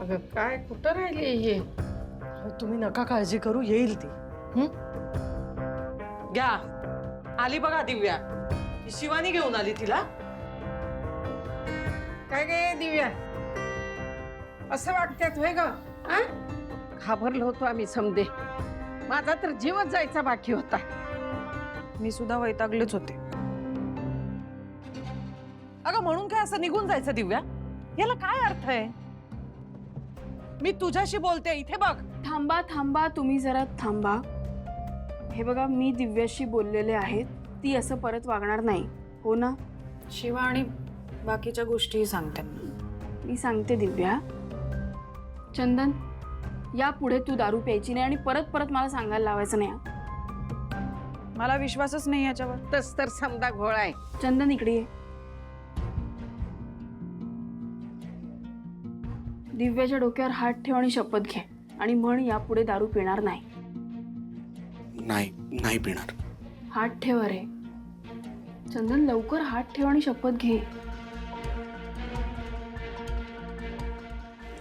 अगं काय कुठं राहिली हे? तुम्ही नका काळजी करू, येईल ती. घ्या आली बघा दिव्या. ही शिवानी घेऊन आली तिला. काय गे दिव्या, असं वागत्यात होय ग? घाबरलो होतो आम्ही समदे. माझा तर जीवच जायचा बाकी होता. मी सुद्धा वैतागलेच होते. अगं म्हणून काय असं निघून जायचं दिव्या? याला काय अर्थ आहे? मी तुझ्याशी बोलते, इथे बघ. थांबा थांबा, तुम्ही जरा थांबा. हे बघा, मी दिव्याशी बोललेले आहेत. ती असं परत वागणार नाही, हो ना? शिवा आणि बाकीच्या गोष्टी सांगते. मी सांगते दिव्या. चंदन, या पुढे तू दारू प्यायची नाही आणि परत परत मला सांगायला लावायचं नाही. मला विश्वासच नाही याच्यावर. तस तर समदा घोळ आहे. चंदन इकडे ये. दिव्याच्या डोक्यावर हात ठेव आणि शपथ घे आणि म्हण यापुढे दारू पिणार नाही. नाही नाही पिणार. हात ठेव. अरे चंदन, लवकर हात ठेव आणि शपथ घे.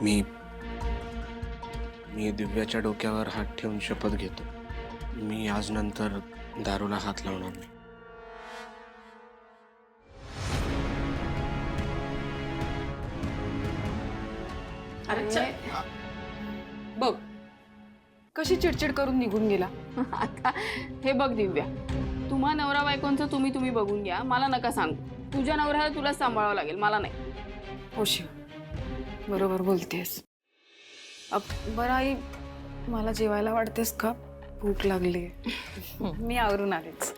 मी दिव्याच्या डोक्यावर हात ठेवून शपथ घेतो. मी आज नंतर दारूला हात लावणार नाही. अरे बघ कशी चिडचिड करून निघून गेला. आता हे बघ दिव्या, तुम्हा नवरा बायकोंचं तुम्ही बघून घ्या, मला नका सांगू. तुझ्या नवऱ्याला तुला सांभाळावं लागेल, मला नाही. हो शिव, बरोबर बोलतेस. बरं आई, मला जेवायला वाटतेस का? भूक लागली. मी आवरून आलेच.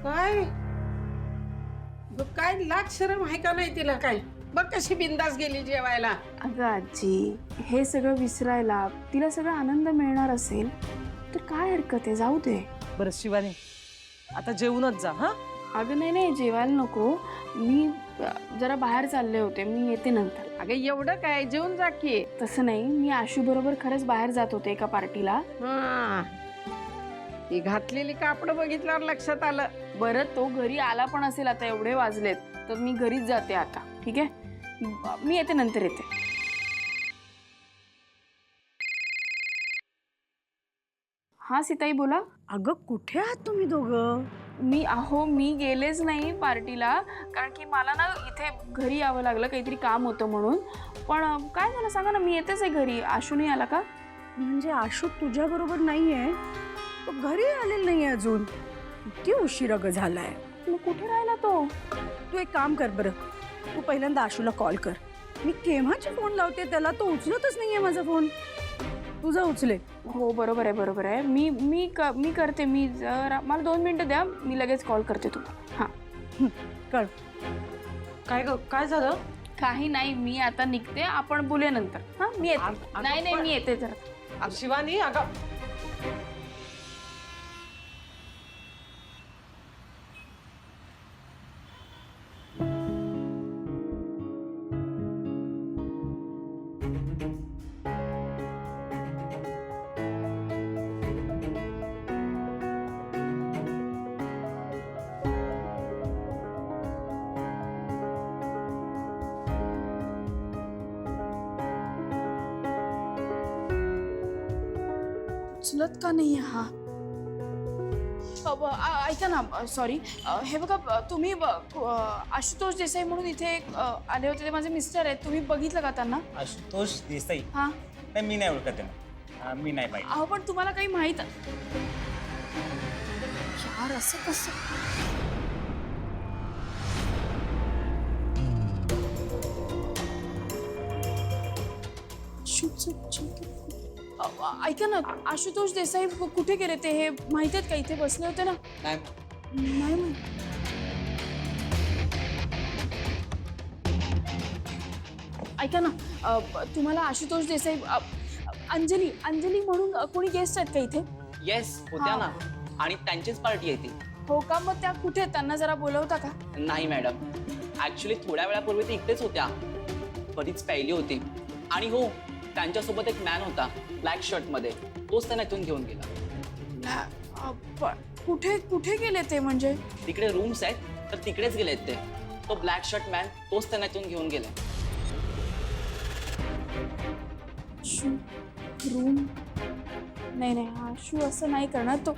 काय काय लाज शरम आहे का नाही तिला? काय बघ कशी बिंदास गेली जेवायला. अगं आजी, हे सगळं विसरायला तिला सगळा आनंद मिळणार असेल तर काय हरकत आहे, जाऊ दे. बरं शिवानी, आता जेवूनच जा. हा अगं नाही, जेवायला नको. मी जरा बाहेर चालले होते, मी येते नंतर. अगं एवढं काय, जेवून जा की. तसं नाही, मी आशू बरोबर खरंच बाहेर जात होते एका पार्टीला. ही घातलेली कापड बघितल्यावर लक्षात आलं. बरं, तो घरी आला पण असेल, आता एवढे वाजलेत तर मी घरीच जाते आता. ठीक आहे, मी येते, नंतर येते. हा सीताई, बोला. अगं कुठे आहात तुम्ही दोघं? मी गेलेच नाही पार्टीला, कारण की मला ना इथे घरी यावं लागलं, काहीतरी काम होतं म्हणून. पण काय झालं सांगा ना, मी येतेच आहे घरी. आशू नाही आला का? म्हणजे आशू तुझ्या बरोबर नाहीये? तो घरी आलेला नाहीये अजून. किती उशिरा ग झालाय. मग कुठे राहिला तो? तू एक काम कर बरं, तू पहिल्यांदा आशूला कॉल कर. मी केव्हाची फोन लावते त्याला, तो उचलतच नाहीये माझा फोन. तुझा उचले. हो बरोबर आहे. मी करते. मी जरा मला 2 मिनिटं द्या, मी लगेच कॉल करते तुम्हाला. हां कळ. काय झालं? काही नाही, मी आता निघते, आपण बोलूया नंतर. हां, मी येते. नाही मी येते जरा. शिवानी, अगं उचलत का नाही? हा ऐका ना, सॉरी. हे बघा, तुम्ही आशुतोष देसाई म्हणून इथे आले होते, ते माझे मिस्टर आहेत. तुम्ही बघितलं का त्यांना? आशुतोष देसाई? हां. नाही, मी नाही ओळखत त्यांना. मी नाही पाहिजे. अहो पण तुम्हाला काही माहित यार, असं कसं? ऐका ना, आशुतोष देसाई कुठे गेले ते? हे माहित आहेत का? इथे बसले होते ना. नाही माहित. ऐका ना, तुम्हाला आशुतोष देसाई, अंजली म्हणून कोणी गेस्ट आहेत का इथे? येस, होत्या ना. आणि त्यांचीच पार्टी आहे ती. हो का? मग त्या कुठे? त्यांना जरा बोलवता का? नाही मॅडम, ऍक्च्युली थोड्या वेळापूर्वी ते इकडेच होत्या. बरीच प्यायली होती. आणि हो, त्यांच्यासोबत एक मॅन होता ब्लॅक शर्ट मध्ये, तोच त्यांना इथून घेऊन गेला. कुठे गेले ते? म्हणजे तिकडे रूम्स आहेत, तर तिकडेच गेलेत ते. तो ब्लॅक शर्ट मॅन तोच त्यांना इथून घेऊन गेलाय. आशू रूम नाही नाही आशू असं नाही करणार तो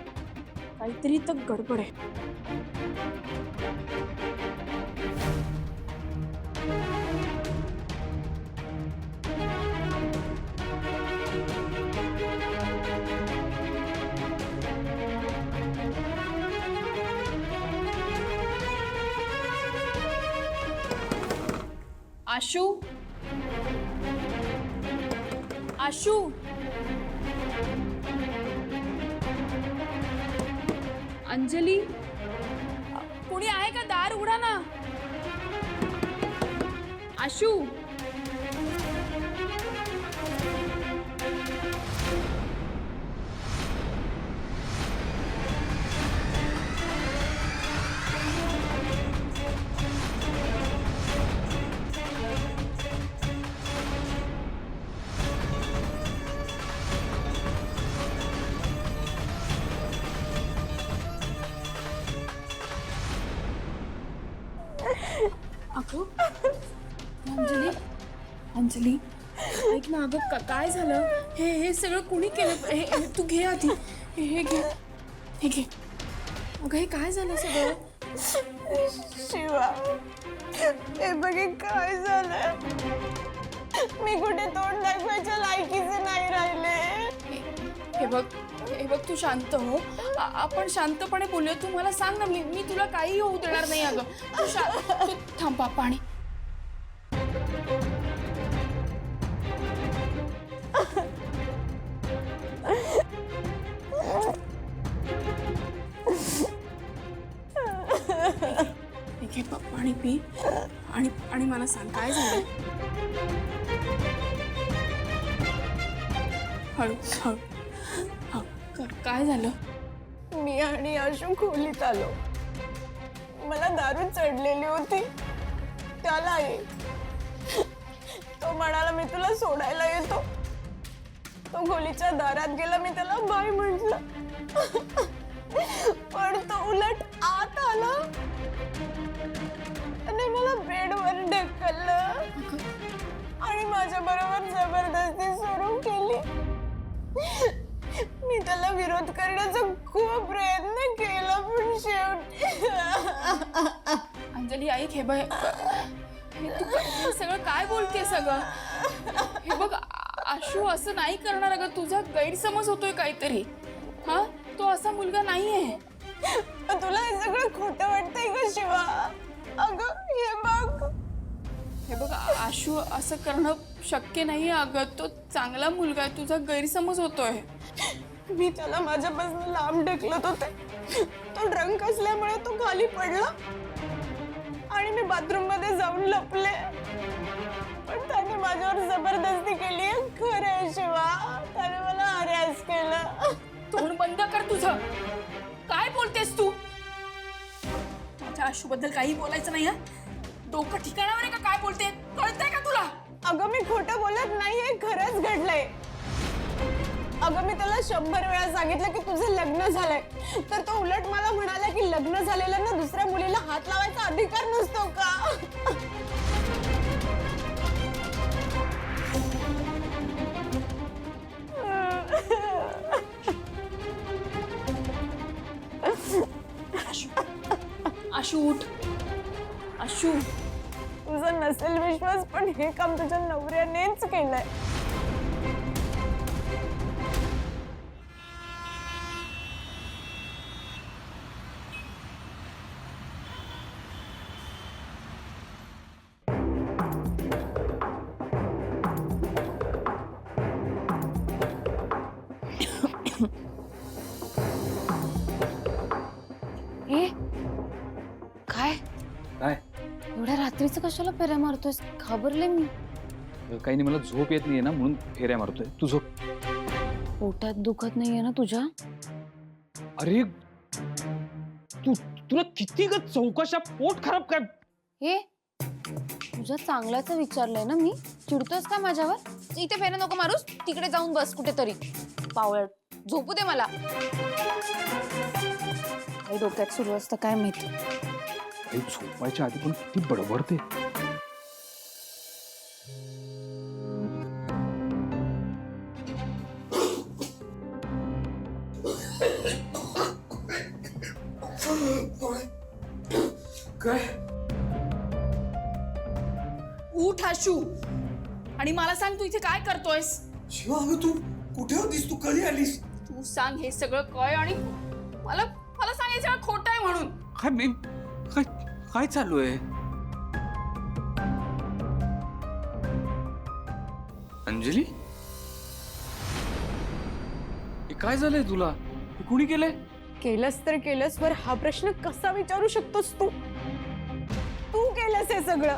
काहीतरी तर गडबड आहे. आशू आशू अंजली कोणी आहे का? दार उघडा ना. आशू अगं अंजली अंजली ऐक ना अगं काय झालं? हे सगळं कुणी केलं? हे तू घे आधी. हे घे अगं हे काय झालं सगळं? शिवा हे बघे काय झालं. मी कुठे तोंड दाखवायच्या लायकीचे नाही राहिले. हे बघ तू शांत हो. आपण शांतपणे बोलूया. तू मला सांग ना. मी तुला काही होऊ देणार नाही. अगं तू थांब. पाणी घे पाणी पी आणि मला सांग काय झालं. हळू काय झालं? मी आणि आशू खोलीत आलो. मला दारू चढलेली होती. त्यालाही तो म्हणाला मी तुला सोडायला येतो. तो खोलीच्या दारात गेला. मी त्याला बाय म्हटलं पण तो उलट आत आला आणि मला बेडवर ढकललं आणि माझ्या बरोबर जबरदस्ती सुरू केली. मी त्याला विरोध करण्याचा खूप प्रयत्न केला पण शेवटी अंजली ऐक. हे बघ तू सगळं काय बोलते सगळं? हे बघ आशू असं नाही करणार. अगं तुझा गैरसमज होतोय काहीतरी. हा तो असा मुलगा नाहीये. तुला हे सगळं खोटं वाटतंय का शिवा? अगं हे बघ आशू असं करणं शक्य नाही. अगं तो चांगला मुलगा आहे. तुझा गैरसमज होतोय. मी त्याला माझ्यापासून लांब ढकलत होते. तो ड्रंक असल्यामुळे तो खाली पडला आणि मी बाथरूम मध्ये जाऊन लपले पण त्याने माझ्यावर जबरदस्ती केली. खरं आहे शिवा. त्याने मला हॅरॅस केलं. तोंड बंद कर तुझं. काय बोलतेस तू? माझ्या आशू बद्दल काही बोलायचं नाही. हा डोकं ठिकाणावर आहे का? काय बोलते कळतंय का तुला? अगं मी खोटं बोलत नाहीये. खरंच घडलंय. अगं मी त्याला 100 वेळा सांगितलं की तुझं लग्न झालंय तर तो उलट मला म्हणाला की लग्न झालेल्यांना दुसऱ्या मुलीला हात लावायचा अधिकार नसतो का? आशू उठ. आशू तुझा नसेल विश्वास पण हे काम तुझ्या नवऱ्यानेच केलंय. काय काय एवढ्या रात्रीचं कशाला फेऱ्या मारतोयस? घाबरले मी. काही नाही, मला झोप येत नाहीये ना म्हणून फेऱ्या मारतोय. तू झोप. पोटात दुखत नाहीये ना तुझ्या? अरे तुला किती ग चौकशा? पोट खराब काय? हे तुझ्या चांगल्याचं विचारलंय ना मी. चिडतोयस का माझ्यावर? इथे फेऱ्या नको मारूस. तिकडे जाऊन बस कुठेतरी. पावळ झोपू दे मला. काही डोक्यात सुरू असतं काय माहिती. आई झोपायच्या आधी पण किती बडबडते. उठ आशू आणि मला सांग तू इथे काय करतोयस. शिवा अगं तू कुठे होतीस? तू कधी आलीस? तू सांग हे सगळं काय आणि मला मला सांग हे सगळं खोटं आहे म्हणून. काय मी काय काय चालू आहे? अंजली, हे काय झालंय तुला? हे कुणी केलंय? केलंस तर केलंस वर हा प्रश्न कसा विचारू शकतोस तू? तू केलंस हे सगळं.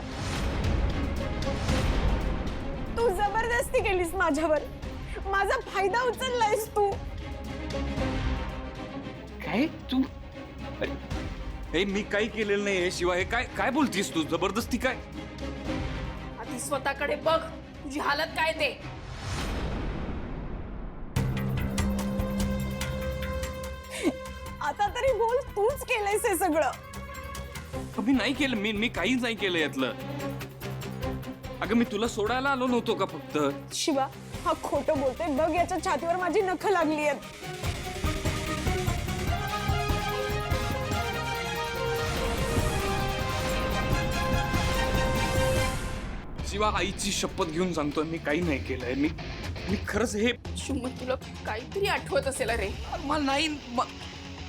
तू जबरदस्ती केलीस माझ्यावर. माझा फायदा उचललायस तू. काय तू? हे मी काही केलेलं नाहीये शिवा. हे काय काय बोलतीस तू? जबरदस्ती काय? आधी स्वतःकडे बघ तुझी हालत काय ते. आता तरी बोल, तूच केलंयस हे सगळं. मी नाही केलं. मी काहीच नाही केलं यातलं. अगं मी तुला सोडायला आलो नव्हतो का फक्त? शिवा, हा खोटं बोलतोय. बघ याच्या छातीवर माझी नखं लागली आहेत. शिवा, आईची शपथ घेऊन सांगतोय मी काही नाही केलंय. मी खरंच हे शुम तुला काहीतरी आठवत असेल रे. मला नाही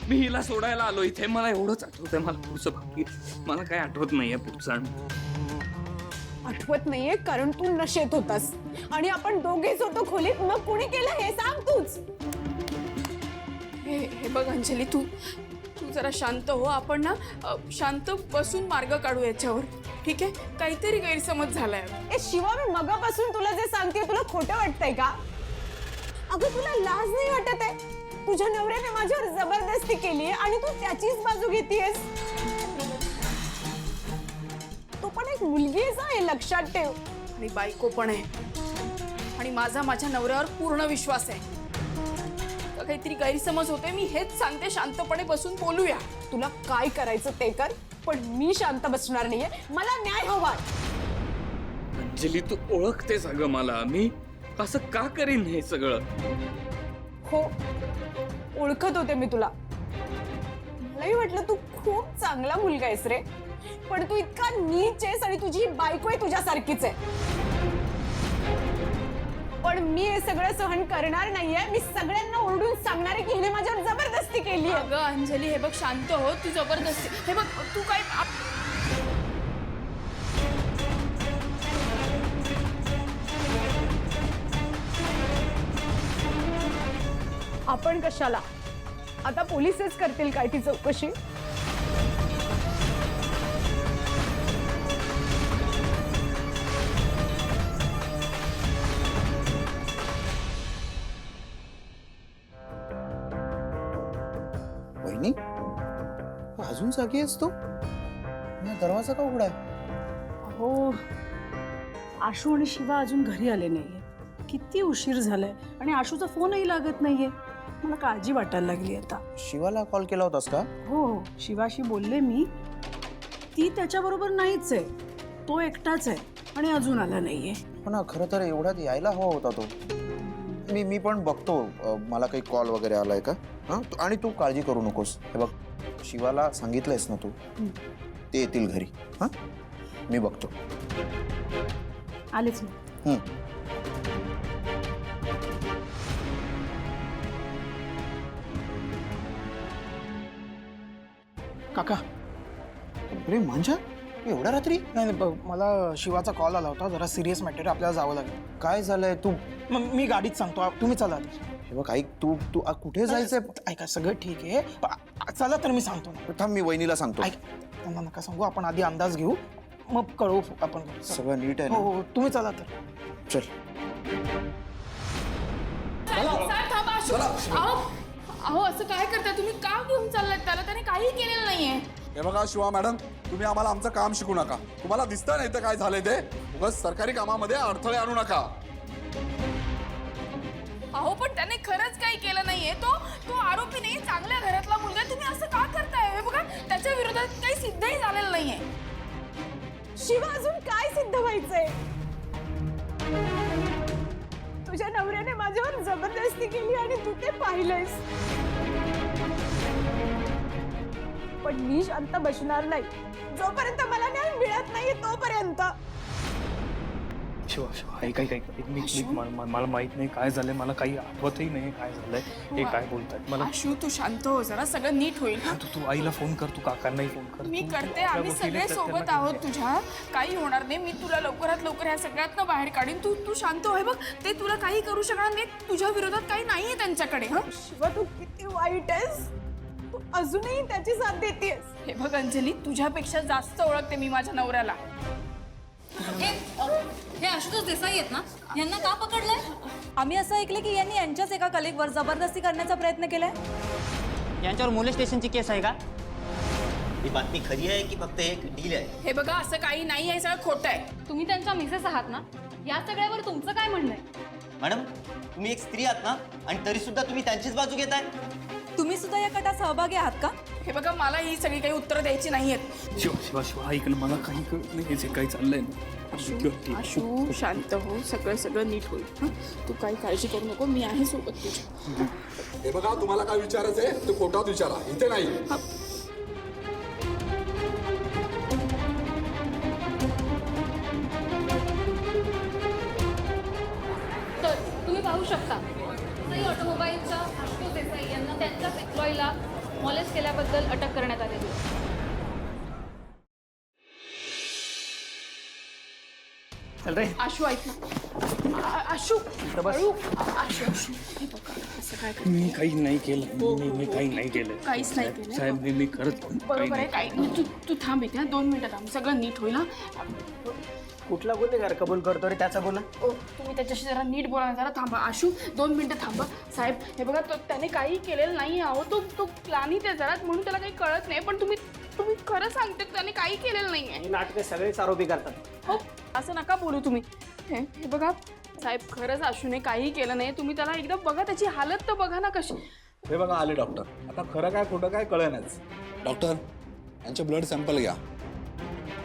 मी हिला सोडायला आलो इथे. मला एवढंच आठवतंय. मला पुढचं बाकी मला काही आठवत नाहीये पुढचं. आठवत नाहीये कारण तू नशेत होतास आणि आपण दोघेच होतो खोलीत. मग कोणी केलं हे सांग तूच. हे बघ अंजली, तू तू जरा शांत हो. आपण ना शांत बसून मार्ग काढू याच्यावर, ठीक आहे? काहीतरी गैरसमज झालाय. ए शिवा, मी मगापासून तुला जे सांगते तुला खोटं वाटतंय का? अगं तुला लाज नाही वाटत आहे? तुझ्या नवऱ्याने माझ्यावर जबरदस्ती केली आणि तू त्याचीच बाजू घेतीयस. तू पण एक मुलगी आहेस, हे लक्षात ठेव. आणि बायको पण आहे आणि माझ्या नवऱ्यावर पूर्ण विश्वास आहे. काहीतरी गैरसमज होते. मी हेच सांगते, शांतपणे बसून बोलूया. तुला काय करायचं ते कर, पण मी शांत बसणार नाहीये. मला न्याय हवा. अंजली, तू ओळखतेस अगं मला. मी असं का करीन हे सगळं? हो, ओळखत होते मी तुला. मलाही वाटलं तू खूप चांगला मुलगा आहेस रे, पण तू इतका नीच आहेस आणि तुझी ही बायको आहे तुझ्यासारखीच आहे. पण मी हे सगळं सहन करणार नाहीये. मी सगळ्यांना ओरडून सांगणार आहे की हिने माझ्यावर जबरदस्ती केली आहे. अगं अंजली, हे बघ शांत हो. तू जबरदस्ती, हे बघ तू काय आपण कशाला? आता पोलिसच करतील काय ती चौकशी? वहिनी, अजून जागी आहेस तू? दरवाजा का उघडा आहे? हो, आशू आणि शिवा अजून घरी आले नाहीये. किती उशीर झालाय आणि आशूचा फोनही लागत नाहीये. मला काळजी वाटायला लागली आता. शिवाला कॉल केला होतास का? हो, शिवाशी बोलले मी. ती त्याच्याबरोबर नाहीच आहे. तो एकटाच आहे आणि अजून आला नाहीये. हो ना, खरं तर एवढ्यात यायला हवा होता तो. मी पण बघतो मला काही कॉल वगैरे आलाय का. हां, आणि तू काळजी करू नकोस. हे बघ, शिवाला सांगितलंयस ना तू, ते येतील घरी. हां, मी बघतो. आलेच मी. काका, अरे मांजा, एवढ्या रात्री? नाही मला शिवाचा कॉल आला होता. जरा सिरियस मॅटर, आपल्याला जावं लागेल. काय झालंय? तू मग मी गाडीत सांगतो, तुम्ही चला. हे बघ ऐक, तू तू कुठे जायचंय? ऐका, सगळं ठीक आहे. चला तर मी सांगतो ना. थांब, मी वहिनीला सांगतो. ऐक, त्यांना नका सांगू. आपण आधी अंदाज घेऊ, मग कळवू आपण. सगळं नीट आहे ना? हो, तुम्ही चला तर. चल. अहो असं काय करताय तुम्ही? का घेऊन चाललात त्याला? त्याने काही केलेलं नाहीये. हे बघा शिवा मॅडम, तुम्ही आम्हाला आमचं काम शिकू नका. तुम्हाला दिसतं नाही तर काय झालंय ते. उगाच सरकारी कामामध्ये अडथळे आणू नका. अहो पण त्याने खरंच काही केलं नाहीये. तो तो आरोपी नाही, चांगल्या घरातला मुलगा. तुम्ही असं का करताय? हे बघा, त्याच्या विरोधात काही सिद्धही झालेलं नाहीये. शिवा, अजून काय सिद्ध व्हायचंय? तुझ्या नवऱ्याने माझ्यावर जबरदस्ती केली आणि तू ते पाहिलंयस. पण मी शांत बसणार नाही जोपर्यंत मला न्याय मिळत नाही तोपर्यंत. शिवा शिवा ऐक ऐक ऐक मी मला माहित नाही काय झालंय, मला काही आठवतही नाही काय झालंय. हे काय बोलतात मला. आशू, तू शांत हो जरा, सगळं नीट होईल. तू आईला फोन कर, तू काकांनाही फोन कर. मी करते, आम्ही सगळे सोबत आहोत तुझ्या. काही होणार नाही, मी तुला लवकरात लवकर ह्या सगळ्यातनं बाहेर काढीन. तू शांत हो. बघ, ते तुला काही करू शकणार नाही. तुझ्या विरोधात काही नाहीये त्यांच्याकडे. हं, शिवा, तू किती वाईट आहेस. तू अजूनही त्याची साथ देतेस. हे बघ अंजली, तुझ्यापेक्षा जास्त ओळखते मी माझ्या नवऱ्याला. हे आशुतोष देसाई आहेत ना, यांना का पकडलंय? आम्ही असं ऐकलं की यांनी यांच्याच एका कलिगवर जबरदस्ती करण्याचा प्रयत्न केलाय. यांच्यावर मोलेस्टेशनची केस आहे का? ही बातमी खरी आहे की फक्त एक डील आहे? हे बघा, असं काही नाही, हे सगळं खोटं आहे. तुम्ही त्यांच्या मिसेस आहात ना, या सगळ्यावर तुमचं काय म्हणणं आहे? मॅडम, तुम्ही एक स्त्री आहात ना, आणि तरी सुद्धा तुम्ही त्यांचीच बाजू घेताय. तुम्ही सुद्धा या कटात सहभागी आहात का? हे बघा, मला ही सगळी काही उत्तरं द्यायची नाहीयेत. शिवा शिवा शिवा ऐक ना, मला काही कळत नाही जे काही चाललंय ना. आशू, शांत हो, सगळं नीट होईल. हं? तू काही काळजी करू नको, मी आहे सोबत तुझ्या. हे बघा, तुम्हाला काय विचारायचंय ते कोर्टात विचारा, इथे नाही. तर तुम्ही पाहू शकता, देसाई ऑटोमोबाईलच्या आशुतोष देसाई यांना त्यांच्याच एम्प्लॉईला मॉलेस्ट केल्याबद्दल अटक करण्यात आलेली आहे. आशू, ऐक ना. आशू, हळू. आशू, हे बघा, असं काय करते? मी काही नाही केलं. मी काही नाही केलं. काहीच नाही केलं. साहेब, मी खरंच बरोबर आहे. काही तू थांब इथे, 2 मिनिटं थांब, सगळं नीट होईल. कुठला गुन्हेगार कबूल करतो रे त्याचा गुन्हा? ओ, तुम्ही त्याच्याशी जरा नीट बोला, जरा थांबा. आशू, 2 मिनिटं थांबा. साहेब, हे बघा, त्याने काही केलेलं नाही. अहो, तो प्लानित आहे जरा, म्हणून त्याला काही कळत नाही. पण तुम्ही खरं सांगते, त्याने काही केलेलं नाही आहे. नाटक सगळेच आरोपी करतात. हो, असं नका बोलू तुम्ही. हे बघा साहेब, खरंच आशूने काही केलं नाही. तुम्ही त्याला एकदा बघा, त्याची हालत तर बघा ना कशी. हे बघा, आले डॉक्टर. आता खरं काय खोटं काय कळेनाच. डॉक्टर, यांचे ब्लड सॅम्पल घ्या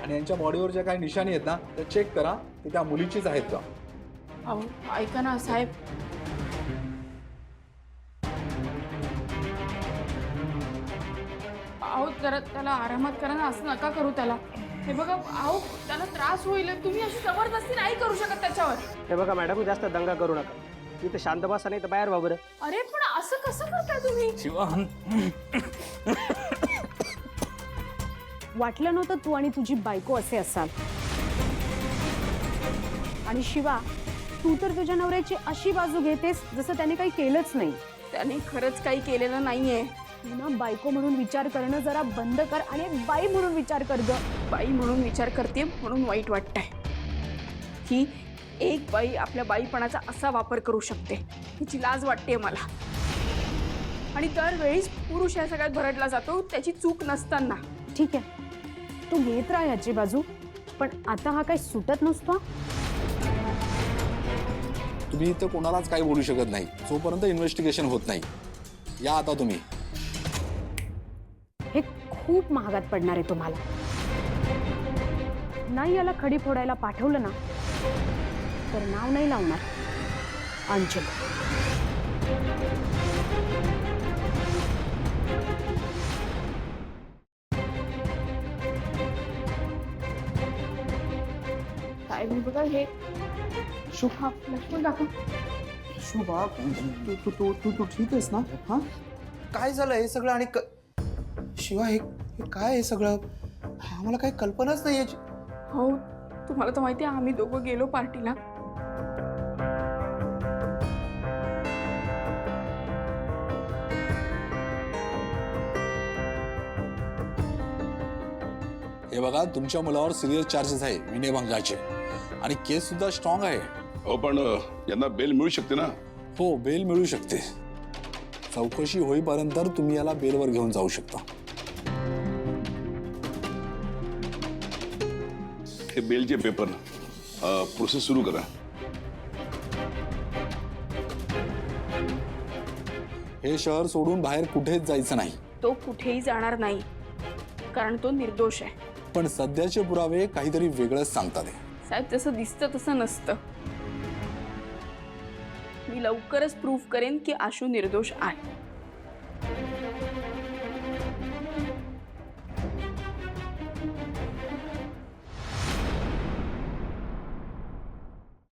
आणि यांच्या बॉडीवर ज्या काही निशाणी आहेत ना त्या चेक करा, ते त्या मुलीचीच आहेत का. अहो, ऐका ना साहेब. अहो, जरा त्याला आरामात करा ना, असं नका करू त्याला. हे बघा, अहो, त्याला त्रास होईल. तुम्ही अशी जबरदस्ती नाही करू शकत त्याच्यावर. हे बघा मॅडम, जास्त दंगा करू नका. इथे शांत बसा, नाही तर बाहेर व्हा बरं. अरे, पण असं कसं करताय तुम्ही? शिवा, वाटलं नव्हतं तू आणि तुझी बायको असे असाल. आणि शिवा, तू तर तुझ्या नवऱ्याची अशी बाजू घेतेस जसं त्याने काही केलंच नाही. त्याने खरंच काही केलेलं नाहीये. तू ना बायको म्हणून विचार करणं जरा बंद कर आणि एक बाई म्हणून विचार कर ग. बाई म्हणून विचार करते म्हणून वाईट वाटतंय. ही एक बाई आपल्या बाईपणाचा असा वापर करू शकते, हिची लाज वाटते मला. आणि दरवेळीच पुरुष या सगळ्यात भरडला जातो, त्याची चूक नसताना. ठीक आहे, तू घेत राहा याची बाजू, पण आता हा काही सुटत नसतो. तुम्ही इथं कोणालाच काही बोलू शकत नाही जोपर्यंत इन्व्हेस्टिगेशन होत नाही. या आता तुम्ही. हे खूप महागात पडणार आहे तुम्हाला. नाही याला खडी फोडायला पाठवलं ना तर नाव नाही लावणार अंजली. साहेब, बघा, हे शुभा, लक्ष्मण दाखव. शुभा, तू ठीक आहेस ना? हा, काय झालं हे सगळं? आणि शिवा, हे काय हे सगळं? आम्हाला काही कल्पनाच नाही याची. हो, तुम्हाला तर माहिती आहे, आम्ही दोघं गेलो पार्टीला. हे बघा, तुमच्या मुलावर सिरियस चार्जेस आहे विनयभंगाचे, आणि केस सुद्धा स्ट्रॉंग आहे. हो, पण यांना बेल मिळू शकते ना? हो, बेल मिळू शकते. चौकशी होईपर्यंत तुम्ही याला बेलवर घेऊन जाऊ शकता. हे बेलचे पेपर प्रोसेस सुरू करा. हे हे शहर सोडून बाहेर कुठेच जायचं नाही. तो कुठेही जाणार नाही कारण तो निर्दोष आहे. पण सध्याचे पुरावे काहीतरी वेगळंच सांगतात. साहेब, जसं दिसतं तसं नसतं. मी लवकरच प्रूव्ह करेन की आशू निर्दोष आहे.